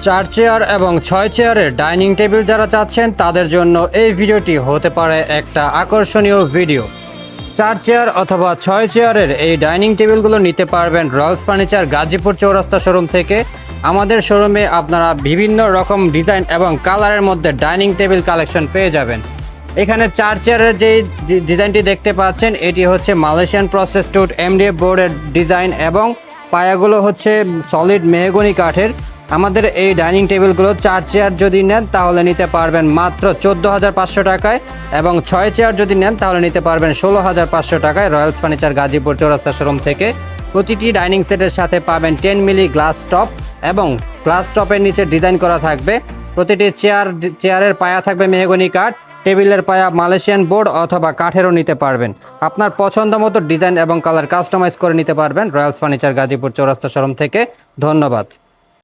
4 chair এবং 6 চেয়ারের dining table যারা চাচ্ছেন তাদের জন্য এই ভিডিওটি হতে পারে একটা আকর্ষণীয় ভিডিও। 4 চেয়ার অথবা 6 চেয়ারের এই ডাইনিং টেবিলগুলো নিতে পারবেন রয়্যালস ফার্নিচার গাজীপুর চৌরাস্তা শোরুম থেকে। আমাদের শোরুমে আপনারা বিভিন্ন রকম ডিজাইন এবং কালারের মধ্যে ডাইনিং টেবিল কালেকশন পেয়ে যাবেন। এখানে 4 চেয়ারের যে ডিজাইনটি দেখতে পাচ্ছেন এটি হচ্ছে মালয়েশিয়ান প্রসেস উড এমডিএফ বোর্ডের ডিজাইন এবং পায়াগুলো হচ্ছে সলিড মেহগনি কাঠের। আমাদের এই ডাইনিং টেবিলগুলো 4 চেয়ার যদি নেন তাহলে নিতে পারবেন মাত্র 14,500 টাকায় এবং 6 চেয়ার যদি নেন তাহলে নিতে পারবেন 16,500 টাকায় রয়্যালস ফার্নিচার গাজীপুর চৌরাস্তা শোরুম থেকে। প্রতিটি ডাইনিং সেটের সাথে পাবেন 10 মিলি গ্লাস টপ এবং গ্লাস টপের নিচে ডিজাইন করা থাকবে। প্রতিটি চেয়ারের পায়া থাকবে মেহগনি কাঠ, টেবিলের পায়া মালয়েশিয়ান বোর্ড অথবা কাঠেরও নিতে পারবেন। আপনার পছন্দ মতো ডিজাইন এবং কালার কাস্টমাইজ করে নিতে পারবেন রয়্যালস ফার্নিচার গাজীপুর চৌরাস্তা শোরুম থেকে। ধন্যবাদ।